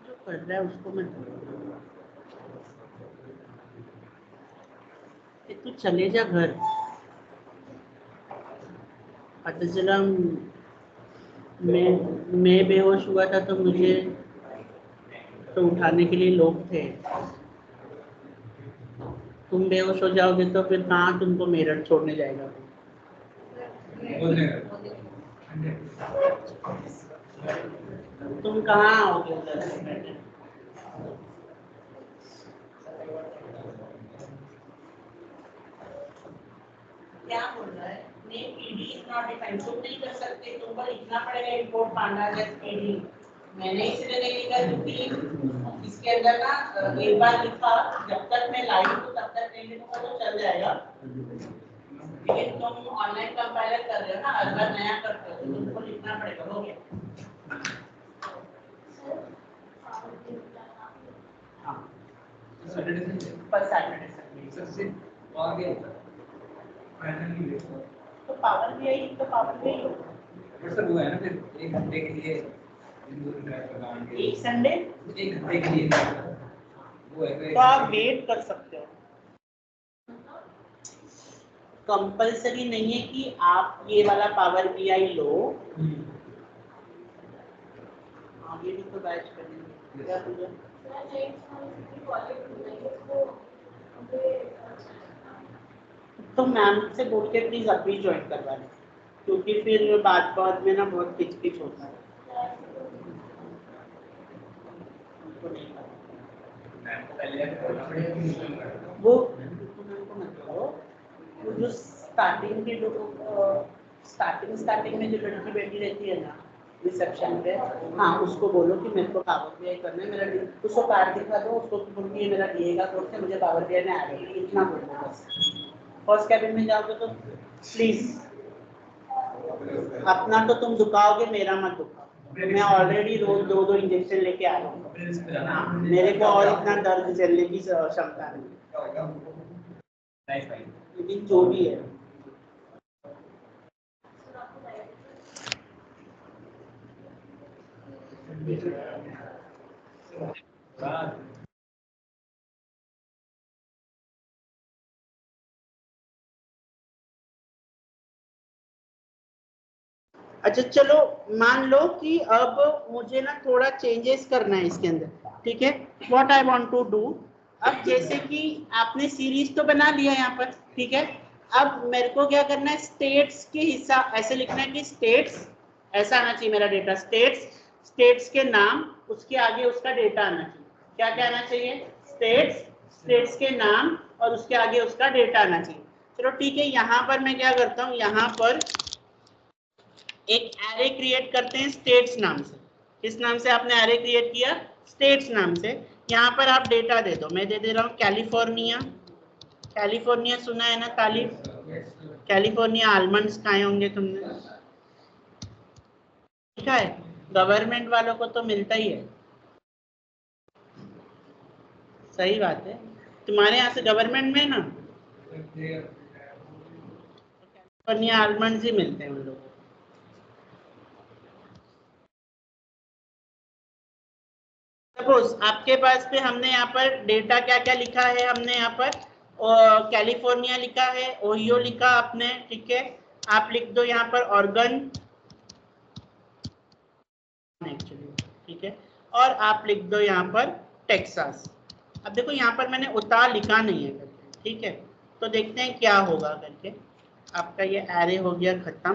जो कर रहा है उसको मैं तू चले जा घर। पता चला मैं बेहोश हुआ था तो मुझे तो उठाने के लिए लोग थे। तुम बेहोश हो जाओगे तो फिर कहाँ तुमको मेरठ छोड़ने जाएगा। तुम कहाँ आओगे उधर से बैठे? क्या बोल रहा है? Name PD is not defined. तुम नहीं कर सकते, तुमको लिखना पड़ेगा इंपोर्ट पांडा जस्ट पीडी। मैंने इसलिए नहीं लिखा क्योंकि इसके अंदर ना एक बार लिखा, जब तक मैं लाइव हूँ तब तक नहीं लिखूंगा तो चल जाएगा। लेकिन तुम ऑनलाइन कंपाइलर कर रहे हो ना, हर बार नया करते हो तो तुमको लिखना पड़ेगा। हो गया? हाँ, पर सैटरडे आगे फाइनली तो पावर भी आई तो पावर भी आई होगा। सर वो है ना, फिर एक घंटे के लिए एक संडे एक घंटे के लिए वो है, तो आप वेट कर सकते हो। कंपलसरी नहीं है कि आप ये वाला पावर बीआई लो। आगे भी तो बैच करेंगे क्या तुझे? तो मैम से बोल के प्लीज अभी ज्वाइन करवा लें, क्योंकि फिर बाद में ना बहुत किचकिच होता है। वो जो स्टार्टिंग में जो लड़की बैठी रहती है ना रिसेप्शन पे, हाँ उसको बोलो कि मेरे को पावर बीआई करना है, मेरा उसको कार्ड दिखा दो, उसको बोलिए मेरा दिएगा कोर्स है, मुझे पावर बीआई में आ रही है, इतना बोलो बस। फर्स्ट कैबिन में जाओगे तो प्लीज अपना तो तुम दुखाओगे, मेरा मत दुखाओ। मैं ऑलरेडी रोज 2-2 इंजेक्शन लेके आ रहा हूँ, मेरे को और इतना दर्द झेलने की क्षमता नहीं। लेकिन जो भी है अच्छा चलो मान लो कि अब मुझे ना थोड़ा चेंजेस करना है इसके अंदर, ठीक है? What I want to do, अब जैसे कि आपने सीरीज तो बना लिया यहाँ पर, ठीक है? अब मेरे को क्या करना है, स्टेट्स के हिसाब ऐसे लिखना है कि स्टेट्स ऐसा आना चाहिए मेरा डेटा, स्टेट्स के नाम, उसके आगे उसका डेटा आना चाहिए। क्या क्या आना चाहिए? स्टेट्स के नाम और उसके आगे उसका डेटा आना चाहिए। चलो ठीक है, यहाँ पर मैं क्या करता हूँ, यहाँ पर एक एरे क्रिएट करते हैं स्टेट्स नाम से। किस नाम से आपने एरे क्रिएट किया? स्टेट्स नाम से। यहाँ पर आप डेटा दे दो, मैं दे दे रहा हूँ कैलिफोर्निया। कैलिफोर्निया सुना है ना तालिब? कैलिफोर्निया आलमंड्स खाए होंगे तुमने, ठीक है? गवर्नमेंट वालों को तो मिलता ही है, सही बात है। तुम्हारे यहाँ से गवर्नमेंट में ना कैलिफोर्निया आलमंड्स ही मिलते हैं उन लोगों को। सपोज आपके पास पे हमने यहाँ पर डेटा क्या क्या लिखा है, हमने यहाँ पर कैलिफोर्निया लिखा है, ओहियो लिखा आपने, ठीक है? आप लिख दो यहाँ पर ऑर्गन एक्चुअली, ठीक है? और आप लिख दो यहाँ पर टेक्सास। अब देखो यहाँ पर मैंने उतार लिखा नहीं है करके, ठीक है? तो देखते हैं क्या होगा करके। आपका ये एरे हो गया खत्म।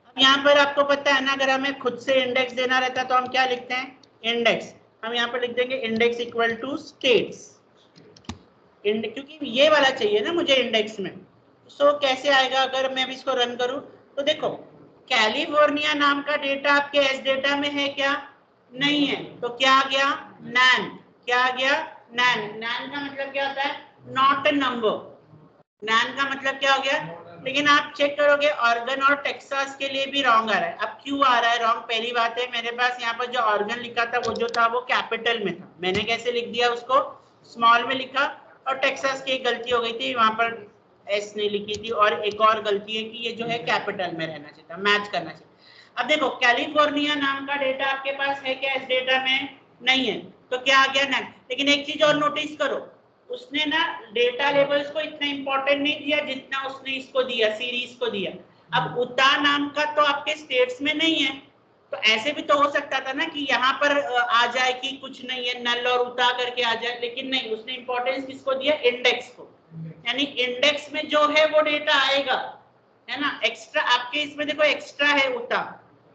अब यहाँ पर आपको पता है ना, अगर हमें खुद से इंडेक्स देना रहता है तो हम क्या लिखते हैं? इंडेक्स। हम यहाँ पर लिख देंगे इंडेक्स इक्वल टू स्टेट्स, क्योंकि ये वाला चाहिए ना मुझे इंडेक्स में। सो कैसे आएगा अगर मैं अभी इसको रन करूं? तो देखो कैलिफोर्निया नाम का डेटा आपके एस डेटा में है क्या? नहीं है। तो क्या आ गया? नैन। क्या आ गया? नैन। नैन का मतलब क्या होता है? Not a number. नैन का मतलब क्या हो गया? लेकिन आप चेक करोगे ऑर्गन और टेक्सास के लिए भी रॉन्ग आ रहा है। अब क्यों आ रहा है रॉन्ग? पहली बात है, मेरे पास यहाँ पर जो ऑर्गन लिखा था वो जो था वो कैपिटल में था, मैंने कैसे लिख दिया उसको? स्मॉल में लिखा। और टेक्सास की एक गलती हो गई थी, वहां पर एस नहीं लिखी थी। और एक और गलती है कि ये जो है कैपिटल में रहना चाहिए था, मैच करना चाहिए। अब देखो कैलिफोर्निया नाम का डेटा आपके पास है क्या? इस डेटा में नहीं है। तो क्या आ गया? ना। लेकिन एक चीज और नोटिस करो, उसने ना डेटा लेबल्स को इतना इंपॉर्टेंट नहीं दिया जितना उसने इसको दिया, सीरीज को दिया। अब उता नाम का तो आपके स्टेट्स में नहीं है, तो ऐसे भी तो हो सकता था ना कि यहाँ पर आ जाए कि कुछ नहीं है, नल और उता करके आ जाए, लेकिन नहीं, उसने इंपॉर्टेंस किसको दिया? इंडेक्स को। यानी इंडेक्स में जो है वो डेटा आएगा, है ना? एक्स्ट्रा आपके इसमें देखो एक्स्ट्रा है उता,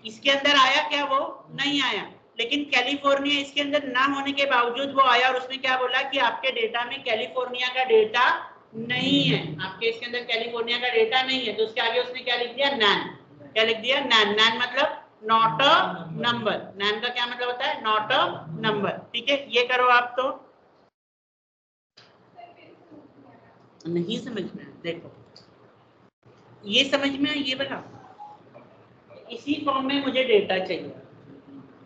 इसके अंदर आया क्या? वो नहीं आया। लेकिन कैलिफोर्निया इसके अंदर ना होने के बावजूद वो आया, और उसने क्या बोला कि आपके डेटा में कैलिफोर्निया का डेटा नहीं है, आपके इसके अंदर कैलिफोर्निया का डेटा नहीं है। तो उसके आगे उसने क्या लिख दिया? नैन। क्या लिख दिया? नैन। नैन मतलब नॉट अ नंबर। नैन का क्या मतलब होता है? Not a number. ठीक है, ये करो आप। तो नहीं समझ में? देखो ये समझ में, ये बता, इसी फॉर्म में मुझे डेटा चाहिए,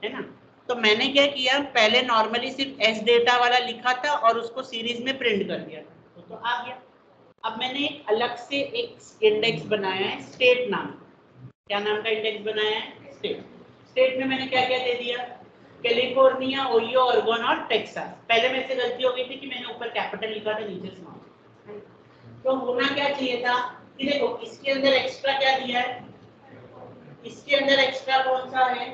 है ना? तो मैंने क्या किया, पहले नॉर्मली सिर्फ एस डेटा वाला लिखा था और उसको सीरीज में प्रिंट कर दिया था, तो आ गया। अब मैंने एक अलग से एक इंडेक्स बनाया है स्टेट नाम। क्या नाम का इंडेक्स बनाया है? स्टेट। स्टेट में मैंने क्या क्या दे दिया? कैलिफोर्निया, ओहियो, ओरेगन और टेक्सास। पहले मेरे से गलती हो गई थी कि मैंने ऊपर कैपिटल लिखा था, नीचे स्मॉल। तो होना क्या चाहिए था कि देखो इसके अंदर एक्स्ट्रा क्या दिया है, इसके अंदर एक्स्ट्रा कौन सा है?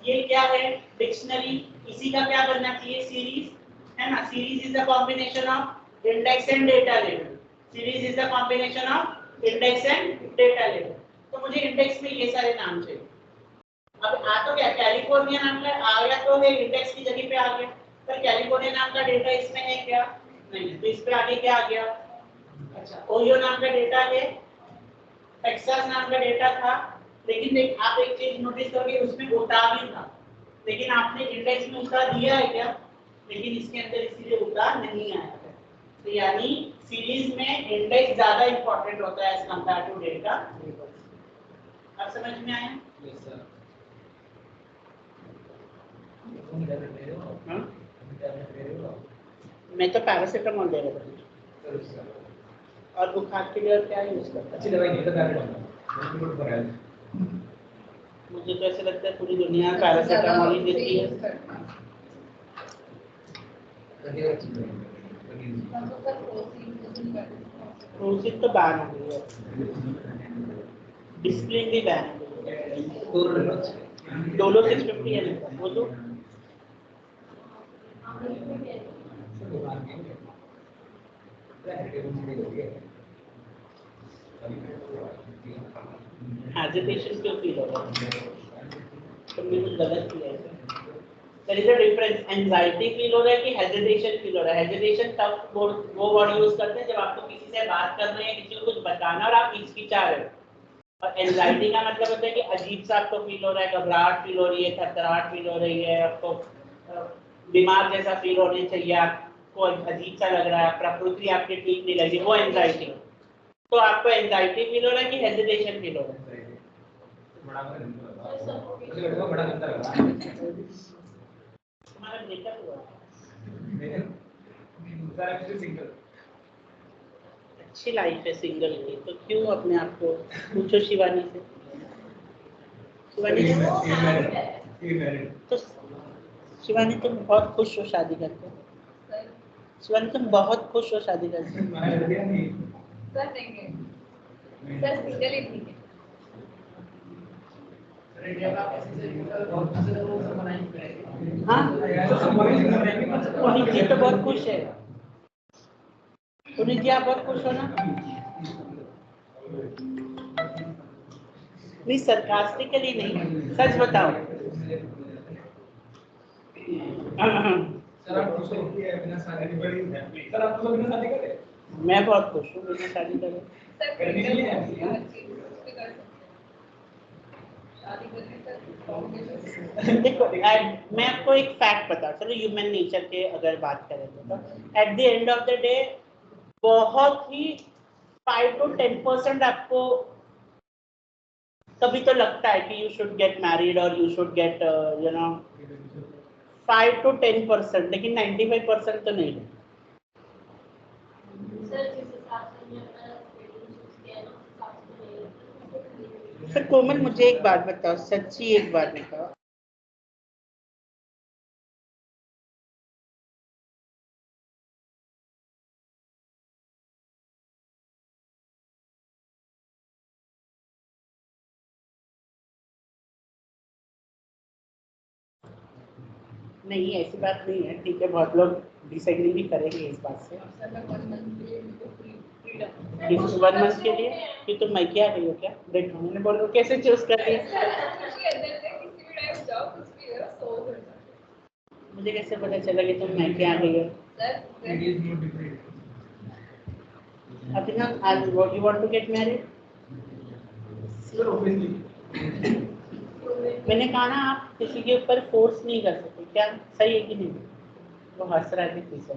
ये क्या है? डिक्शनरी। इसी का क्या बनना चाहिए? सीरीज, है ना? Series is the combination of index and data label. Series is the combination of index and data label. तो मुझे इंडेक्स में ये सारे नाम चाहिए। अब आ तो क्या, कैलिफोर्निया नाम का आ गया तो है, इंडेक्स की जगह पे आ गया, पर कैलिफोर्निया नाम का डेटा इसमें है क्या? नहीं। तो इस पे आगे क्या आ गया? अच्छा, ओहियो नाम का डेटा है, टेक्सास नाम का डेटा था, लेकिन देख आप एक चीज नोटिस करोगे, उसमें उता भी था, लेकिन आपने इंडेक्स में उता दिया है क्या? लेकिन इसके अंदर इसीलिए उता नहीं आया है। तो यानी सीरीज में इंडेक्स ज्यादा इंपॉर्टेंट होता है एज कंपेयर टू डेटा। अब समझ में आया? Yes sir. मैं तो पैरासिटामोल दे रहा था, और बुखार के लिए और क्या यूज करता है? अच्छी दवाई नहीं है। मुझे तो ऐसे लगता है पूरी दुनिया पैरासिटामोल ही देती है। प्रोसिन तो बैन हो गई है, डिस्प्लिन भी बैन हो गई है। डोलो 650 है ना वो तो एजिटेशन क्यों फील हो रहा है? तुमने कुछ गलत किया है? There is a difference, anxiety feel हो रहा है कि हेजिटेशन फील हो रहा है। हेजिटेशन तब वो वर्ड यूज करते हैं जब आपको किसी से बात करना है, किसी को कुछ बताना और आप हिचकिचा रहे हो। और एंजाइटी का मतलब होता है कि अजीब सा आपको फील हो रहा है, घबराहट फील हो रही है, थरथराहट फील हो रही है, आपको बीमार जैसा फील होनी चाहिए, आपको अजीब सा लग रहा है, प्रकृति आपकी ठीक नहीं लग रही, वो एंजाइटी। तो आपको एंजाइटी फील हो रहा है कि हेजिटेशन फील हो रहा है? तुम्हारा ब्रेकअप हुआ? अच्छी लाइफ है सिंगल की, तो क्यों अपने आप को? पूछो शिवानी से। शिवानी तो शिवानी तुम बहुत खुश हो शादी करके? शिवानी तुम बहुत खुश हो शादी करके? हाँ, पुनीत जी तो बहुत खुश है। पुनीत जी आप बहुत खुश हो ना? नहीं, सरकास्टिकली नहीं, सच बताओ। मैं बहुत खुश हूँ बिना शादी करे। देखो, मैं आपको एक फैक्ट बता, चलो ह्यूमन नेचर के अगर बात करें तो at the end of the day बहुत ही 5 to 10% आपको कभी तो लगता है कि यू शुड गेट मैरिड और यू शुड गेट 5 to 10%, लेकिन 95% तो नहीं है। सर कोमल मुझे एक बात बताओ, सच्ची एक बात बताओ, नहीं ऐसी बात नहीं है, ठीक है, बहुत लोग डिसएग्री भी करेंगे इस बात से। 1 मंथ के लिए कि तुम मैके आ गई हो क्या? देखो मैंने बोला कैसे चूज कर लिया, मुझे कैसे पता चला कि तुम मैके आ गई हो? Abhinav, you want to get married? मैंने कहा ना आप किसी के ऊपर फोर्स नहीं कर सकते, क्या सही है कि नहीं? वो हंस रहा है पीछे।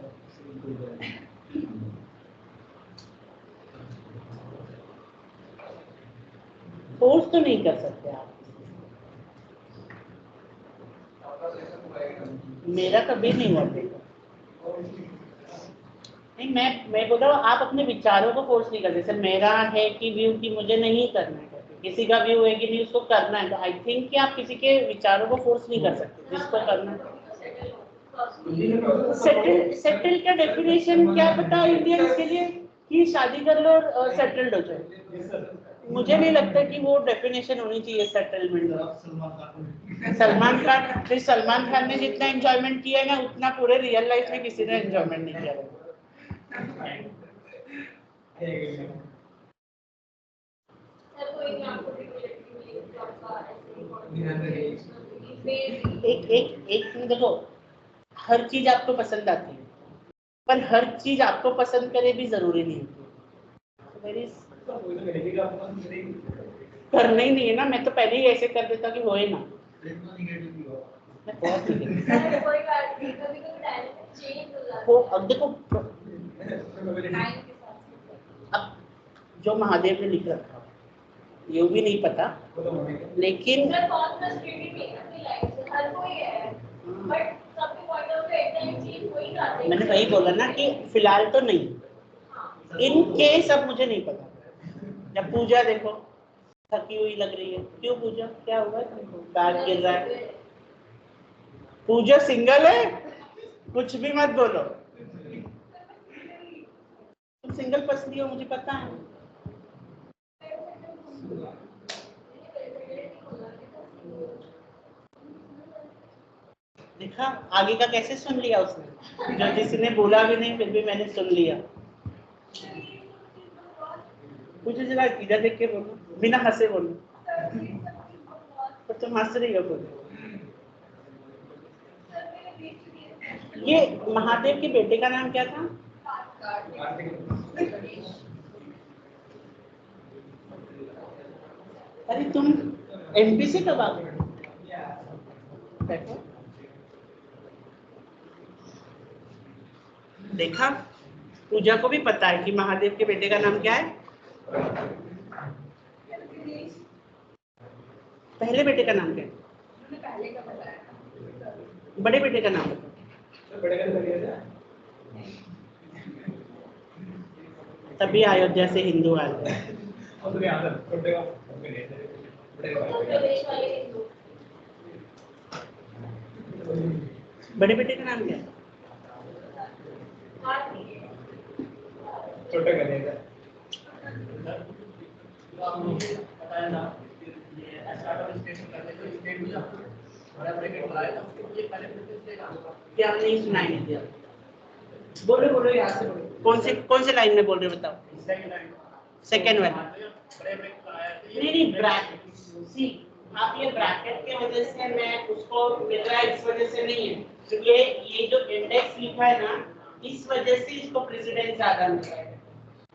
फोर्स तो नहीं कर सकते आप। मेरा कभी नहीं हुआ नहीं, मैं बोल रहा हूँ आप अपने विचारों को फोर्स नहीं कर सकते। मेरा है कि व्यू कि मुझे नहीं करना है, किसी का व्यू है कि नहीं उसको करना है, तो आई थिंक कि आप किसी के विचारों को फोर्स नहीं कर सकते जिसको करना है। सेटल का डेफिनेशन क्या पता इंडियंस के लिए कि शादी कर लो और सेटल्ड हो जाए? मुझे नहीं लगता कि वो डेफिनेशन होनी चाहिए सेटलमेंट। सलमान खान ने जितना एंजॉयमेंट किया है ना उतना पूरे रियल लाइफ में किसी ने एंजॉयमेंट नहीं किया। एक देखो, हर चीज आपको पसंद आती है पर हर चीज आपको पसंद करे भी जरूरी नहीं है। करना ही नहीं है ना, मैं तो पहले ही ऐसे कर देता कि होए ना। वो अब देखो, अब जो महादेव ने लिख रखा ये भी नहीं पता, लेकिन मैंने वही बोला ना कि फिलहाल तो नहीं, इन केस अब मुझे नहीं पता। जब पूजा देखो थकी हुई लग रही है, क्यों पूजा, क्या हुआ है तुमको, बैग गिर रहा है? पूजा सिंगल है, कुछ भी मत बोलो, तुम सिंगल पसंद हो मुझे पता है। देखा आगे का कैसे सुन लिया उसने, जो जिसने बोला भी नहीं फिर भी मैंने सुन लिया। मुझे जरा इधर देख के बोलो, बिना हंसे बोलो, तो तुम हंस रही हो बोलो। ये महादेव के बेटे का नाम क्या था? अरे तुम एमपी से कब आ गए? देखा, पूजा को भी पता है कि महादेव के बेटे का नाम क्या है। पहले बेटे का नाम क्या है? पहले का बताया। बड़े बेटे का नाम बताओ। तभी अयोध्या से हिंदू आ गए। बड़े बेटे का नाम क्या है? छोटे का क्या नहीं सुनाई नहीं दिया? बोलो बोलो, यहाँ से बोलो। कौन से लाइन में बोल रहे हो बताओ? सेकेंड वाला। नहीं ब्रैकेट, सी आप ये ब्रैकेट के वजह से मैं उसको मिल रहा है, इस वजह से नहीं है, क्योंकि ये जो इंडेक्स लिखा है ना, इस वजह से इसको प्रेसिडेंस ज्यादा मिला है।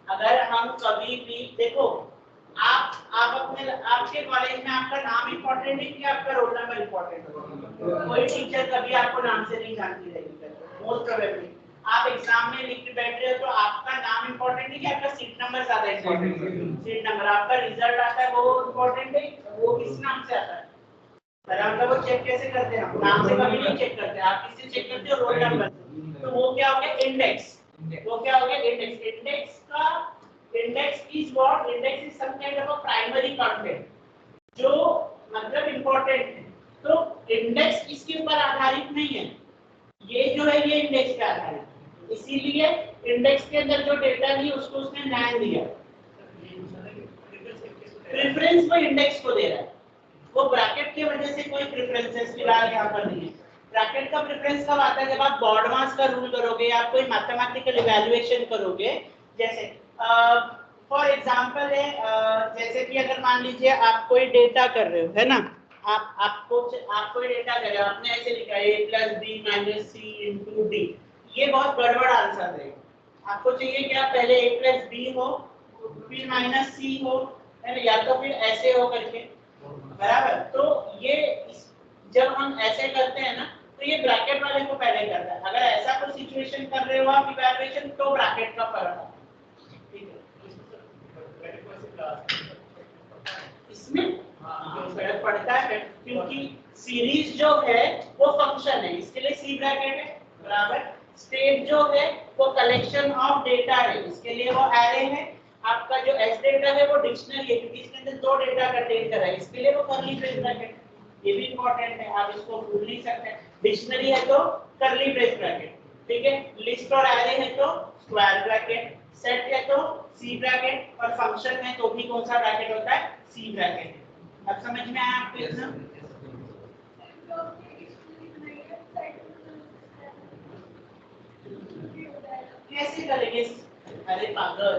अगर हम कभी भी देखो, आप अपने आपके कॉलेज में आपका नाम इम्पोर्टेंट है कि आपका रोल नंबर इम्पोर्टेंट है? कोई टीचर कभी आपको नाम से नहीं जानती रहेगी, मोस्ट प्रोबेबली। आप एग्जाम में लिख के बैठ रहे हो तो आपका नाम इम्पोर्टेंट है कि आपका सीट नंबर ज्यादा इम्पोर्टेंट है? Seat number. आपका रिजल्ट आता है वो इम्पोर्टेंट है, वो किस नाम से आता है? बराबर। वो चेक कैसे करते हैं? हम नाम से कभी नहीं चेक करते। आप किससे चेक करते हो? Roll number. तो वो क्या हो गया? इंडेक्स। वो क्या हो गया? इंडेक्स। इंडेक्स का index is what? Index is some kind of a primary content जो मतलब इंपॉर्टेंट है। तो इंडेक्स इसके ऊपर आधारित नहीं है, ये जो है ये इंडेक्स पे आधारित है। इसीलिए इंडेक्स के अंदर जो डेटा नहीं उसको उसने नाम दिया। प्रेफरेंस वो इंडेक्स को दे रहा है, वो ब्रैकेट की वजह से कोई प्रेफरेंसेस फिलहाल यहाँ पर नहीं है। ब्रैकेट का प्रेफरेंस कब आता है? जब आप बॉर्ड मास का रूल करोगे या कोई मैथमेटिकल इवैल्यूएशन करोगे। जैसे फॉर एग्जांपल है, जैसे कि अगर मान लीजिए आप कोई डेटा कर रहे हो, है ना, आप कोई डेटा कर रहे हो, आपने ऐसे लिखा है a + b - c * d। ये बहुत गड़बड़ आंसर है। आपको चाहिए क्या? पहले a + b हो, फिर - c हो, है ना, या तो फिर ऐसे हो करके, बराबर। तो ये जब हम ऐसे करते हैं ना, तो ये ब्रैकेट वाले को पहले करता है। अगर ऐसा कोई सिचुएशन कर रहे हो आप इवैल्यूएशन, तो ब्रैकेट का फर्क है, ठीक है। इसमें फर्क पड़ता है क्योंकि सीरीज जो है वो फंक्शन है, इसके लिए सी ब्रैकेट है, बराबर। स्टेट जो है वो कलेक्शन ऑफ डेटा है, इसके लिए वो एरे है। आपका जो एस डेटा है वो डिक्शनरी है, क्योंकि इसके अंदर 2 डेटा कंटेन कर रहा है, इसके लिए वो कर्ली ब्रेस ब्रैकेट। ये भी इंपॉर्टेंट है, आप इसको भूल नहीं सकते। डिक्शनरी है तो कर्ली ब्रेस ब्रैकेट, ठीक है। लिस्ट और एरे है तो स्क्वायर ब्रैकेट, सेट है तो सी ब्रैकेट, और फंक्शन है तो भी कौन सा ब्रैकेट होता है? सी ब्रैकेट। अब समझ में आया आपको इतना? कैसे करेंगे? अरे पागल,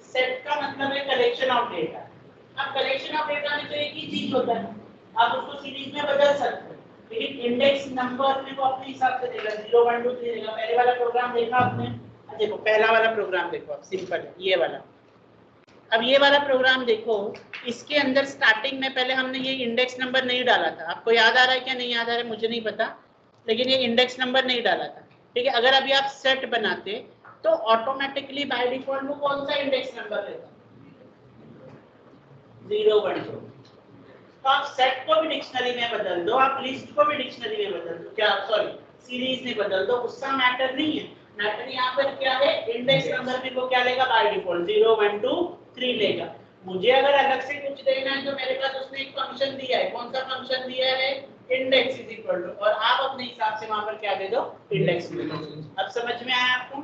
सेट का मतलब है कलेक्शन ऑफ डेटा। अब कलेक्शन ऑफ डेटा में तो एक ही चीज होता है, आप उसको सीरीज में बदल सकते हो, लेकिन इंडेक्स नंबर में वो अपने हिसाब से देगा, 0 1 2 3 देगा। पहले वाला प्रोग्राम देखा आपने? देखो पहला वाला प्रोग्राम देखो आप, सिंपल है ये वाला। अब ये वाला प्रोग्राम देखो, इसके अंदर स्टार्टिंग में पहले हमने ये इंडेक्स नंबर नहीं डाला था। आपको याद आ रहा है क्या? नहीं याद आ रहा है मुझे नहीं पता, लेकिन ये इंडेक्स नंबर नहीं डाला था, ठीक है। अगर अभी आप सेट बनाते तो ऑटोमेटिकली बाय डिफॉल्ट वो कौन सा इंडेक्स नंबर लेता? 0 1 2। तो आप सेट को भी डिक्शनरी में बदल दो, आप लिस्ट को भी डिक्शनरी में बदल दो, क्या सॉरी सीरीज में बदल दो, उसका मैटर नहीं है। मैटर यहाँ पर क्या है? इंडेक्स नंबर में वो क्या लेगा? बाय डिफॉल्ट 0 1 2 3 लेगा। मुझे अगर अलग से कुछ देना है तो मेरे पास उसने एक फंक्शन दिया है, कौन सा फंक्शन दिया है? इंडेक्स = और आप अपने हिसाब से वहां पर क्या दे दो? इंडेक्स। अब समझ में आया आपको?